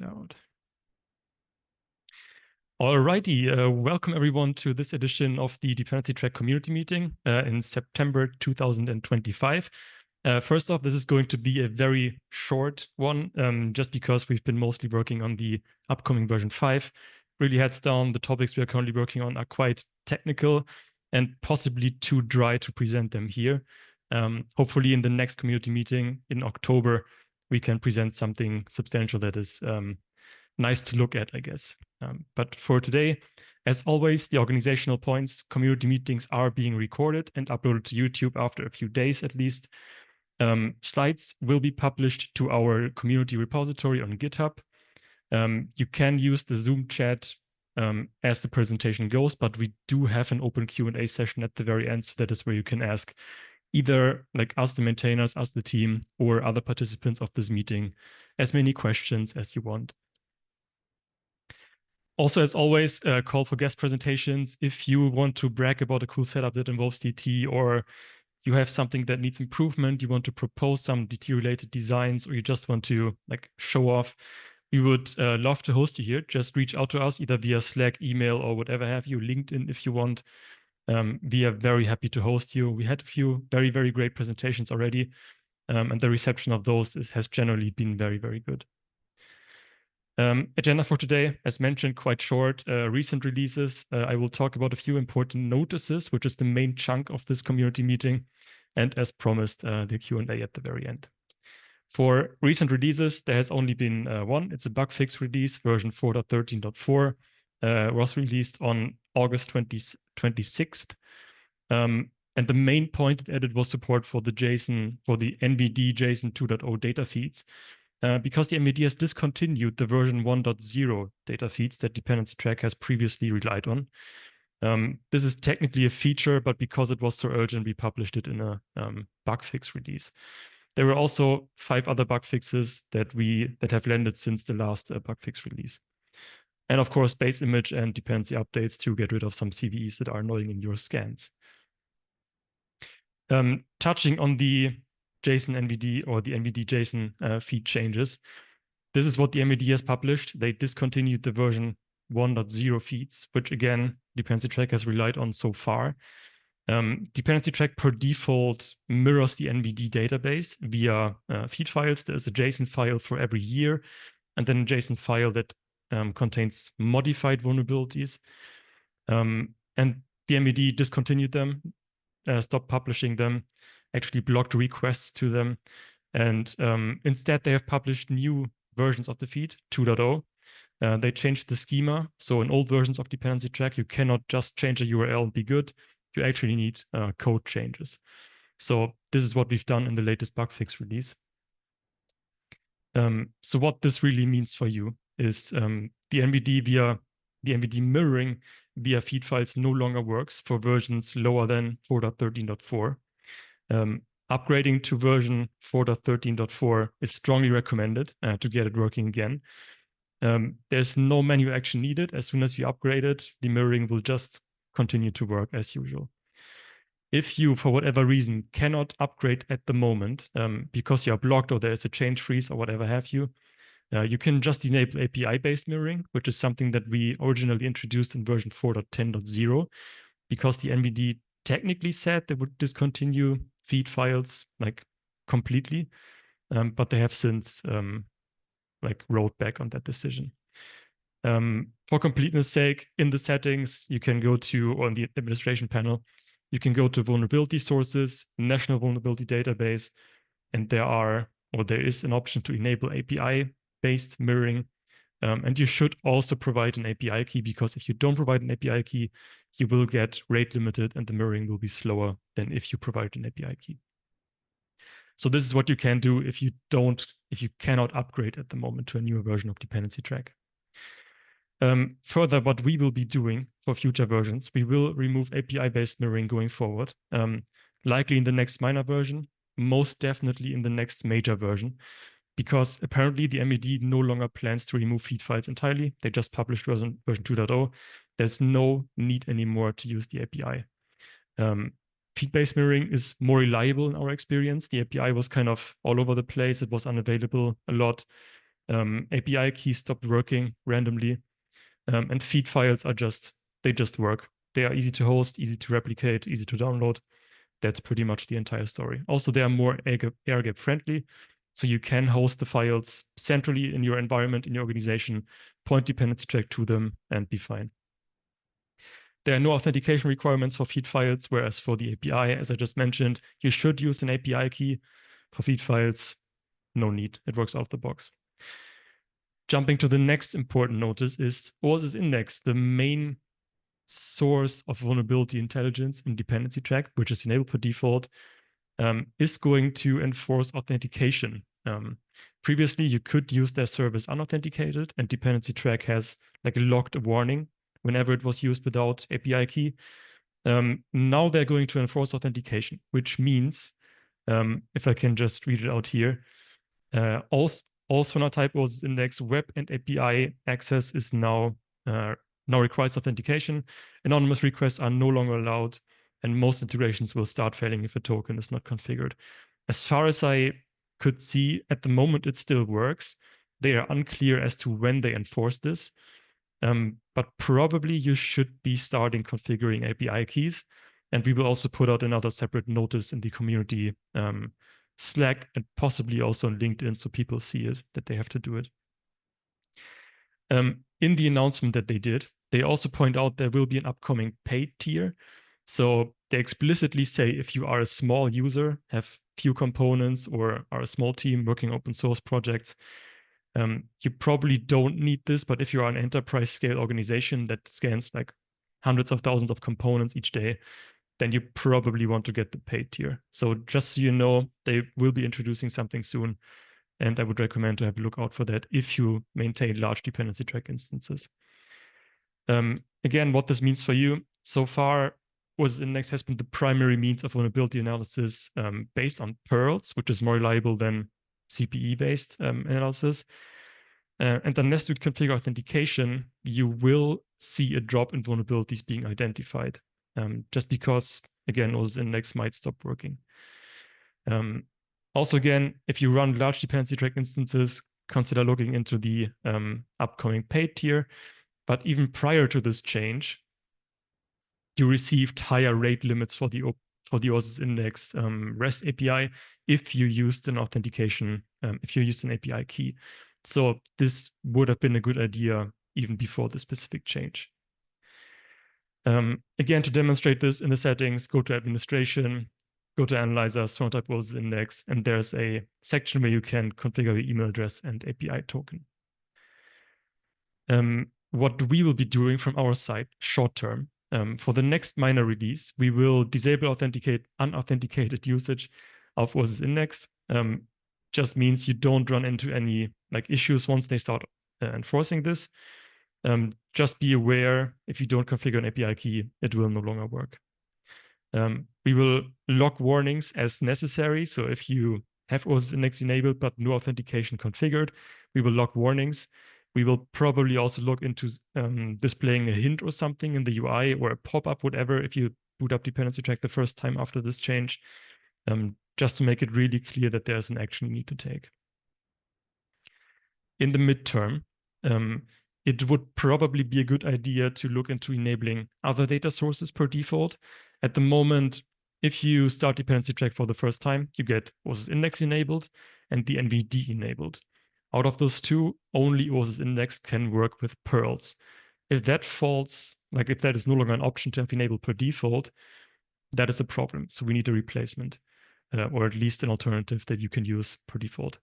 out. Alrighty, welcome everyone to this edition of the Dependency-Track community meeting in September 2025. First off, this is going to be a very short one, just because we've been mostly working on the upcoming version 5. Really heads down, the topics we are currently working on are quite technical and possibly too dry to present them here. Hopefully in the next community meeting in October, we can present something substantial that is nice to look at, I guess. But for today, as always, the organizational points, community meetings are being recorded and uploaded to YouTube after a few days at least. Slides will be published to our community repository on GitHub. You can use the Zoom chat as the presentation goes, but we do have an open Q&A session at the very end, so that is where you can ask either like us, the maintainers, us, the team, or other participants of this meeting, as many questions as you want. Also, as always, call for guest presentations. If you want to brag about a cool setup that involves DT, or you have something that needs improvement, you want to propose some DT-related designs, or you just want to like show off, we would love to host you here. Just reach out to us either via Slack, email, or whatever have you, LinkedIn if you want. We are very happy to host you. We had a few very, very great presentations already, and the reception of those has generally been very, very good. Agenda for today, as mentioned, quite short. Recent releases. I will talk about a few important notices, which is the main chunk of this community meeting. And as promised, the Q&A at the very end. For recent releases, there has only been one. It's a bug fix release, version 4.13.4, was released on August 26th. And the main point it added was support for the NVD JSON 2.0 data feeds. Because the NVD has discontinued the version 1.0 data feeds that Dependency-Track has previously relied on. This is technically a feature, but because it was so urgent, we published it in a bug fix release. There were also 5 other bug fixes that have landed since the last bug fix release. And of course, base image and dependency updates to get rid of some CVEs that are annoying in your scans. Touching on the JSON NVD or the NVD JSON feed changes. This is what the NVD has published. They discontinued the version 1.0 feeds, which again, Dependency-Track has relied on so far. Dependency-Track per default mirrors the NVD database via feed files. There's a JSON file for every year, and then a JSON file that contains modified vulnerabilities. And the NVD discontinued them, stopped publishing them, actually blocked requests to them. And instead, they have published new versions of the feed, 2.0. They changed the schema. So in old versions of Dependency-Track, you cannot just change a URL and be good. You actually need code changes. So this is what we've done in the latest bug fix release. So what this really means for you is the NVD mirroring via feed files no longer works for versions lower than 4.13.4. Upgrading to version 4.13.4 is strongly recommended to get it working again. There's no manual action needed. As soon as you upgrade it, the mirroring will just continue to work as usual. If you, for whatever reason, cannot upgrade at the moment because you are blocked or there is a change freeze or whatever have you, you can just enable API-based mirroring, which is something that we originally introduced in version 4.10.0, because the NVD technically said they would discontinue feed files like completely, but they have since like rolled back on that decision. For completeness sake, in the settings, you can go to, on the administration panel, you can go to vulnerability sources, national vulnerability database, and there is an option to enable API-based mirroring. And you should also provide an API key, because if you don't provide an API key, you will get rate limited and the mirroring will be slower than if you provide an API key. So this is what you can do if you cannot upgrade at the moment to a newer version of Dependency-Track. Further, what we will be doing for future versions, we will remove API-based mirroring going forward, likely in the next minor version, most definitely in the next major version, because apparently the NVD no longer plans to remove feed files entirely. They just published version 2.0. There's no need anymore to use the API. Feed-based mirroring is more reliable in our experience. The API was kind of all over the place. It was unavailable a lot. API keys stopped working randomly, and feed files they just work. They are easy to host, easy to replicate, easy to download. That's pretty much the entire story. Also, they are more air-gap friendly, so you can host the files centrally in your environment, in your organization, point dependency track to them, and be fine. There are no authentication requirements for feed files, whereas for the API, as I just mentioned, you should use an API key. For feed files, no need. It works out of the box. Jumping to the next important notice is OSS index, the main source of vulnerability intelligence in Dependency-Track, which is enabled by default, is going to enforce authentication. Previously, you could use their service unauthenticated, and Dependency-Track has like logged a warning whenever it was used without API key. Now they're going to enforce authentication, which means, if I can just read it out here, also not type OSS index web and API access is now requires authentication. Anonymous requests are no longer allowed, and most integrations will start failing if a token is not configured. As far as I could see, at the moment it still works. They are unclear as to when they enforce this, but probably you should be starting configuring API keys. And we will also put out another separate notice in the community Slack and possibly also on LinkedIn so people see it, that they have to do it. In the announcement that they did, they also point out there will be an upcoming paid tier. So they explicitly say if you are a small user, have few components, or are a small team working open source projects, you probably don't need this. But if you are an enterprise scale organization that scans like hundreds of thousands of components each day, then you probably want to get the paid tier. So just so you know, they will be introducing something soon. And I would recommend to have a look out for that if you maintain large dependency track instances. Again, what this means for you, so far, OSS index has been the primary means of vulnerability analysis based on pearls, which is more reliable than CPE-based analysis. And unless you configure authentication, you will see a drop in vulnerabilities being identified, just because, again, OSS index might stop working. Also, again, if you run large dependency track instances, consider looking into the upcoming paid tier. But even prior to this change, you received higher rate limits for the OSS index REST API if you used an authentication, if you used an API key. So this would have been a good idea even before the specific change. Again, to demonstrate this in the settings, go to administration, go to analyzer, type OSS index, and there's a section where you can configure your email address and API token. What we will be doing from our side short term, for the next minor release, we will disable unauthenticated usage of OSS index. Just means you don't run into any issues once they start enforcing this. Just be aware, if you don't configure an API key, it will no longer work. We will log warnings as necessary. So if you have OSS index enabled but no authentication configured, we will log warnings. We will probably also look into displaying a hint or something in the UI or a pop-up, whatever, if you boot up dependency track the first time after this change, just to make it really clear that there's an action you need to take. In the midterm, it would probably be a good idea to look into enabling other data sources per default. At the moment, if you start dependency track for the first time, you get OSS index enabled and the NVD enabled. Out of those two, only OSS index can work with pearls. If that falls, if that is no longer an option to have enabled per default, that is a problem. So we need a replacement, or at least an alternative that you can use per default.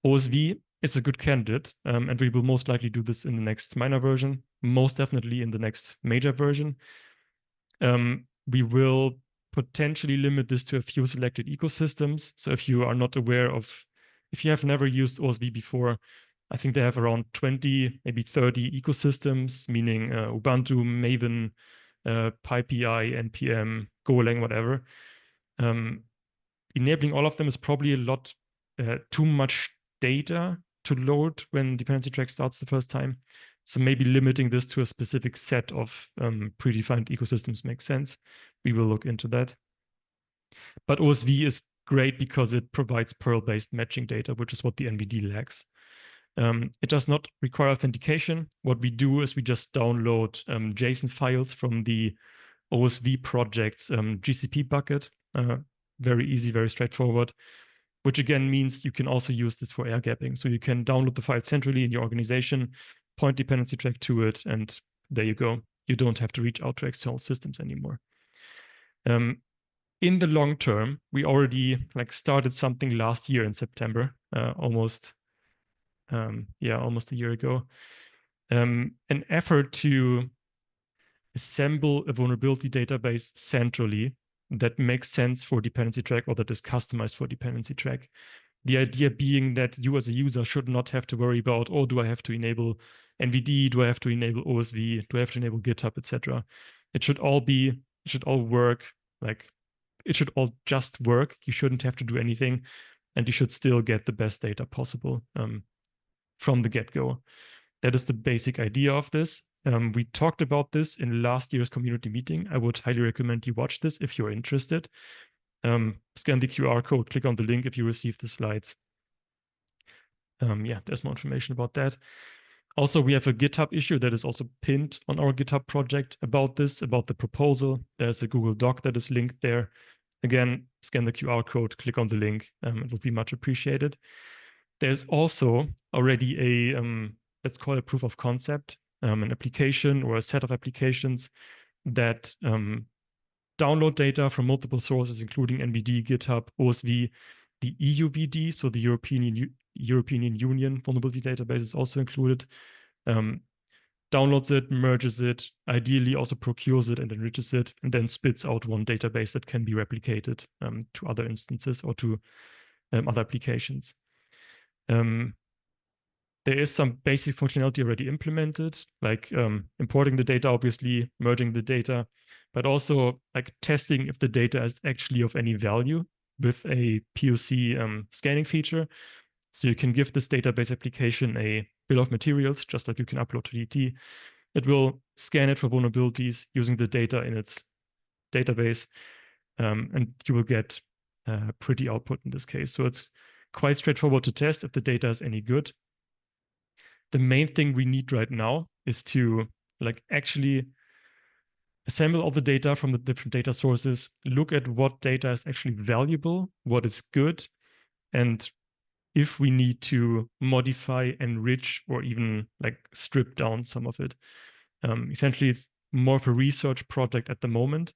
OSV is a good candidate, and we will most likely do this in the next minor version, most definitely in the next major version. We will potentially limit this to a few selected ecosystems. So if you are not aware of, if you have never used OSV before, I think they have around 20, maybe 30 ecosystems, meaning Ubuntu, Maven, PyPI, NPM, Golang, whatever. Enabling all of them is probably a lot too much data to load when dependency track starts the first time. So maybe limiting this to a specific set of predefined ecosystems makes sense. We will look into that. But OSV is great because it provides Perl-based matching data, which is what the NVD lacks. It does not require authentication. What we do is we just download JSON files from the OSV project's GCP bucket. Very easy, very straightforward, which again means you can also use this for air gapping. So you can download the file centrally in your organization, point Dependency-Track to it, and there you go. You don't have to reach out to external systems anymore. In the long term, we already started something last year in September, almost a year ago. An effort to assemble a vulnerability database centrally that makes sense for Dependency-Track or that is customized for Dependency-Track. The idea being that you as a user should not have to worry about, oh, do I have to enable NVD? Do I have to enable OSV? Do I have to enable GitHub, etc.? It should all work. It should all just work. You shouldn't have to do anything, and you should still get the best data possible from the get-go. That is the basic idea of this. We talked about this in last year's community meeting. I would highly recommend you watch this if you're interested. Scan the QR code, click on the link if you receive the slides. There's more information about that. Also, we have a GitHub issue that is also pinned on our GitHub project about this, about the proposal. There's a Google Doc that is linked there. Again, scan the QR code, click on the link. It would be much appreciated. There's also already a, let's call it proof of concept, an application or a set of applications that download data from multiple sources, including NVD, GitHub, OSV, the EUVD, so the European Union Vulnerability Database is also included. Downloads it, merges it, ideally also procures it and enriches it, and then spits out one database that can be replicated to other instances or to other applications. There is some basic functionality already implemented, like importing the data, obviously, merging the data, but also testing if the data is actually of any value with a POC scanning feature. So you can give this database application a bill of materials, just like you can upload to DT. It will scan it for vulnerabilities using the data in its database, and you will get pretty output in this case. So it's quite straightforward to test if the data is any good. The main thing we need right now is to actually assemble all the data from the different data sources, look at what data is actually valuable, what is good, and if we need to modify, enrich, or even strip down some of it. Essentially, it's more of a research project at the moment.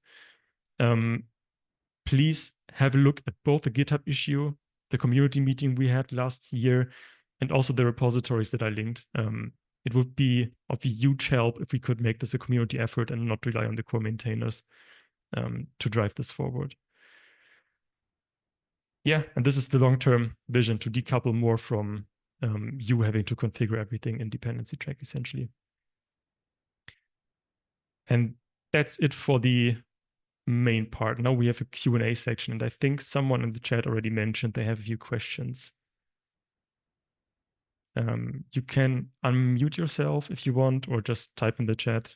Please have a look at both the GitHub issue, the community meeting we had last year, and also the repositories that I linked. It would be of a huge help if we could make this a community effort and not rely on the core maintainers to drive this forward. Yeah, and this is the long-term vision, to decouple more from you having to configure everything in Dependency-Track, essentially. And that's it for the main part. Now we have a Q&A section, and I think someone in the chat already mentioned they have a few questions. You can unmute yourself if you want, or just type in the chat.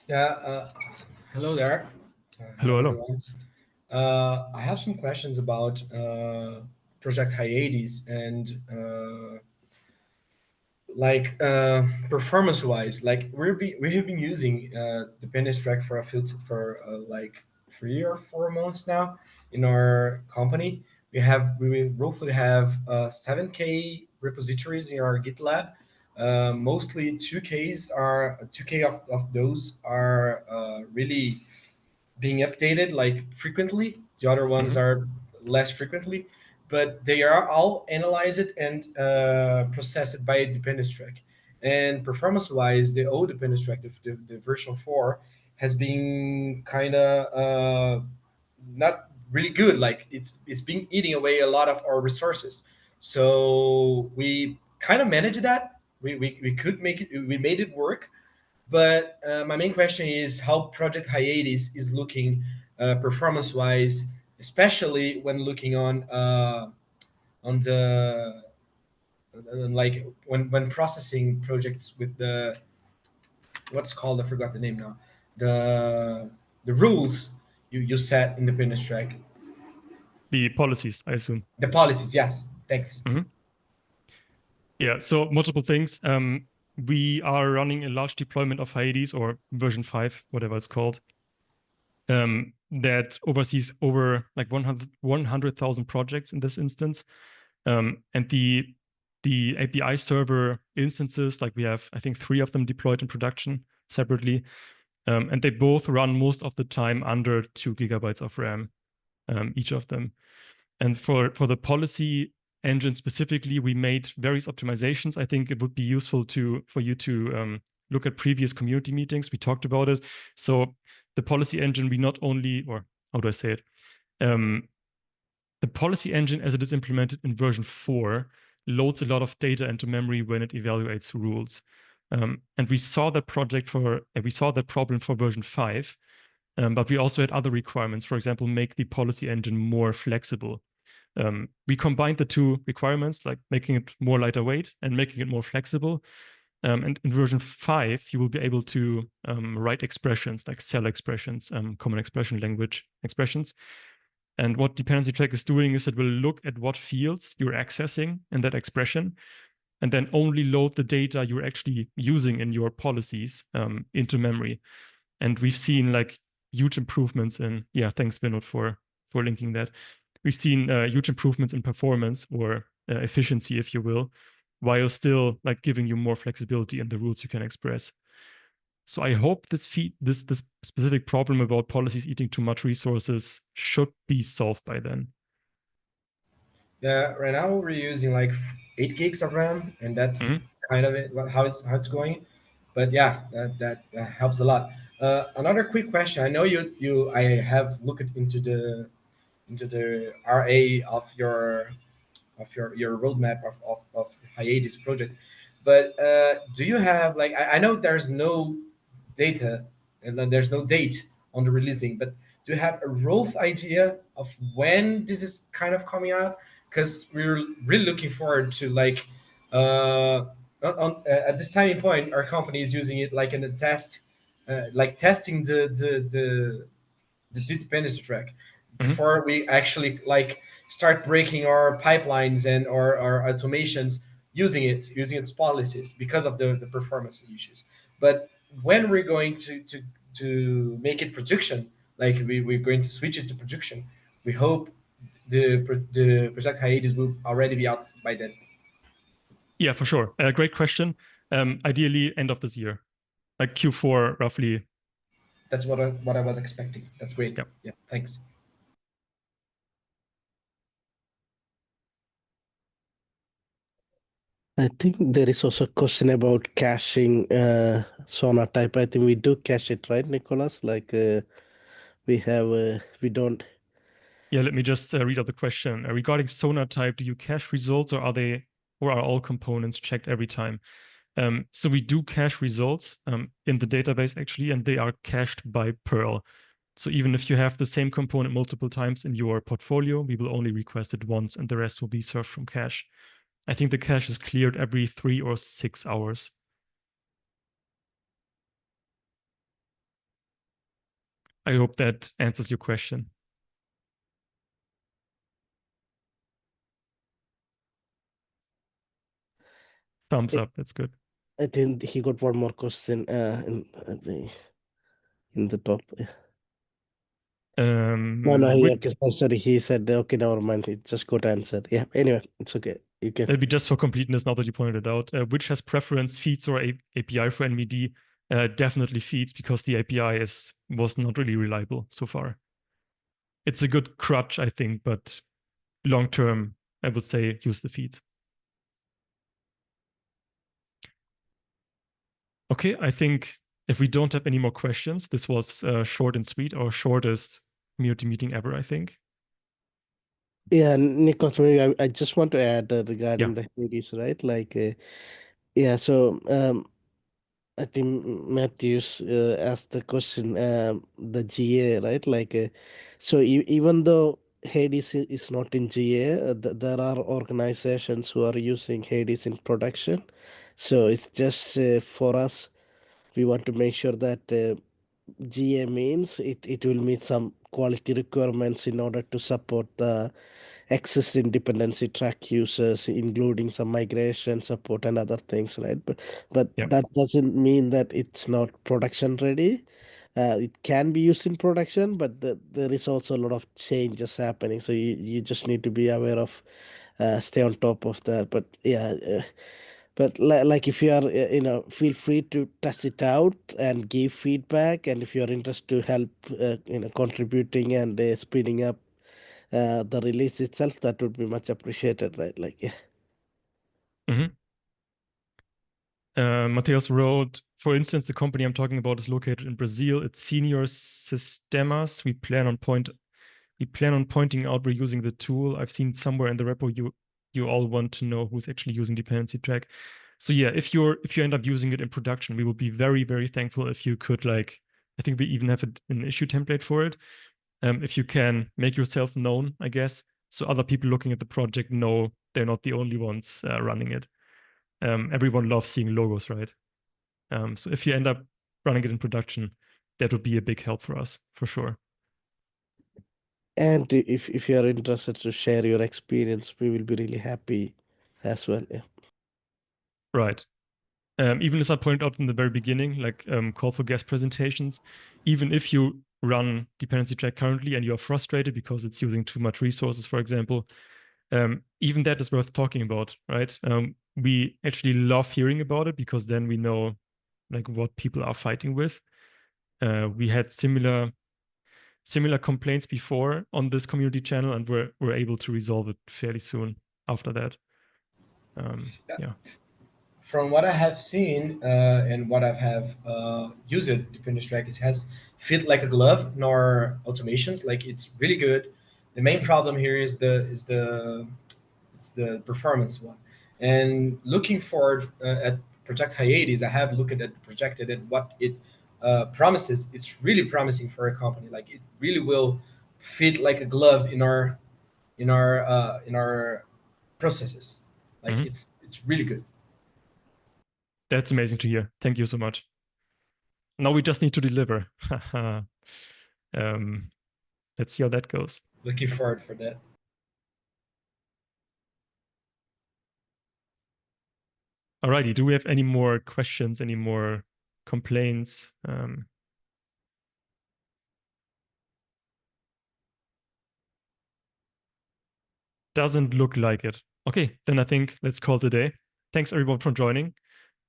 Yeah, hello there. Hello. Everyone. I have some questions about Project Hyades and performance-wise. We have been using Dependency-Track for 3 or 4 months now in our company. We will roughly have 7K repositories in our GitLab. Mostly 2K of those are really being updated frequently. The other ones are less frequently, but they are all analyzed and processed by Dependency-Track. And performance-wise, the old Dependency-Track, the version 4, has been kind of not really good. It's been eating away a lot of our resources. So we kind of managed that. We could make it. We made it work. But my main question is how Project Hyades is looking performance-wise, especially when looking on the when processing projects with the what's called, I forgot the name now, the rules you set in Dependency-Track. The policies, I assume. The policies, yes. Thanks. Yeah, so multiple things. We are running a large deployment of Hyades or version 5, whatever it's called, that oversees over like 100,000 projects in this instance. And the API server instances, like we have, I think, 3 of them deployed in production separately. And they both run most of the time under 2 gigabytes of RAM, each of them. And for the policy engine specifically, we made various optimizations. I think it would be useful for you to look at previous community meetings. We talked about it. So the policy engine, we not only, or how do I say it? The policy engine, as it is implemented in version 4, loads a lot of data into memory when it evaluates rules. And we saw that problem for version 5. But we also had other requirements, for example, make the policy engine more flexible. We combined the 2 requirements, like making it more lighter weight and making it more flexible. And in version 5, you will be able to write expressions like cell expressions, common expression language expressions. And what Dependency-Track is doing is it will look at what fields you're accessing in that expression and then only load the data you're actually using in your policies into memory. And we've seen like huge improvements in, yeah, thanks Vinod for linking that. We've seen huge improvements in performance or efficiency, if you will, while still like giving you more flexibility in the rules you can express. So I hope this specific problem about policies eating too much resources should be solved by then. Yeah, right now we're using like 8 gigs of RAM, and that's Mhm. kind of it, how it's going. But yeah, that helps a lot. Another quick question. I know I have looked into the RA of your roadmap of hiatus project, but do you have like I know there's no data and then there's no date on the releasing, but do you have a rough idea of when this is kind of coming out? Because we're really looking forward to like at this timing point our company is using it like in the test, like testing the dependency track Mhm. before we actually like start breaking our pipelines and our automations using its policies because of the performance issues. But when we're going to make it production, like we're going to switch it to production, we hope the project hiatus will already be out by then. Yeah, for sure. Great question. Ideally, end of this year, like Q4, roughly. That's what I was expecting. That's great. Yeah. Yeah, thanks. I think there is also a question about caching Sona type. I think we do cache it, right, Nicholas? Like we don't. Yeah, let me just read out the question. Regarding Sonar type, do you cache results or are all components checked every time? So we do cache results in the database actually, and they are cached by Perl. So even if you have the same component multiple times in your portfolio, we will only request it once and the rest will be served from cache. I think the cache is cleared every 3 or 6 hours. I hope that answers your question. Thumbs up, that's good. I think he got one more question in the top. No, okay, sorry. He said, okay, never mind. He just got answered. Yeah, anyway, it's okay. You can. It'll be just for completeness now that you pointed it out. Which has preference, feeds or API for NVD? Definitely feeds because the API was not really reliable so far. It's a good crutch, I think, but long term, I would say use the feeds. Okay, I think if we don't have any more questions, this was short and sweet, our shortest community meeting ever, I think. Yeah, Nicholas, maybe I just want to add regarding Yeah. the Hades, right? Like, yeah, so I think Matthews asked the question, the GA, right? Like, so even though Hades is not in GA, there are organizations who are using Hades in production. So it's just for us, we want to make sure that GA means it will meet some quality requirements in order to support the existing dependency track users, including some migration support and other things, right? But Yeah. that doesn't mean that it's not production ready. It can be used in production, but there is also a lot of changes happening. So you just need to be aware of, stay on top of that. But yeah, but like if you are, feel free to test it out and give feedback. And if you are interested to help, contributing and speeding up the release itself, that would be much appreciated, right? Like, yeah. Mm-hmm. Mateus wrote, for instance, the company I'm talking about is located in Brazil. It's Senior Sistemas. We plan on pointing out we're using the tool. I've seen somewhere in the repo you all want to know who's actually using Dependency-Track. So yeah, if you end up using it in production, we will be very, very thankful if you could, like, I think we even have an issue template for it. If you can make yourself known, I guess, so other people looking at the project know they're not the only ones running it. Everyone loves seeing logos, right? So if you end up running it in production, that would be a big help for us, for sure. And if you are interested to share your experience, we will be really happy as well. Yeah. Right. Even as I pointed out in the very beginning, like call for guest presentations, even if you run Dependency-Track currently and you're frustrated because it's using too much resources, for example, even that is worth talking about, right? We actually love hearing about it because then we know like what people are fighting with. We had similar complaints before on this community channel, and we're able to resolve it fairly soon after that. Yeah. From what I have seen and what I have used, Dependency-Track, it has fit like a glove nor automations. Like it's really good. The main problem here is the performance one. And looking forward at Project Hiatus, I have looked at the projected and what it promises. It's really promising for a company. Like it really will fit like a glove in our processes. Like Mhm. it's really good. That's amazing to hear. Thank you so much. Now we just need to deliver. Let's see how that goes. Looking forward for that. Alrighty, do we have any more questions, any more complaints? Doesn't look like it. Okay, then I think let's call it a day. Thanks everyone for joining.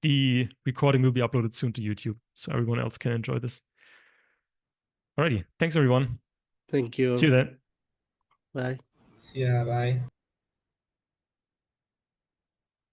The recording will be uploaded soon to YouTube, so everyone else can enjoy this. Alrighty, thanks everyone. Thank you. See you then. Bye. See ya. Bye.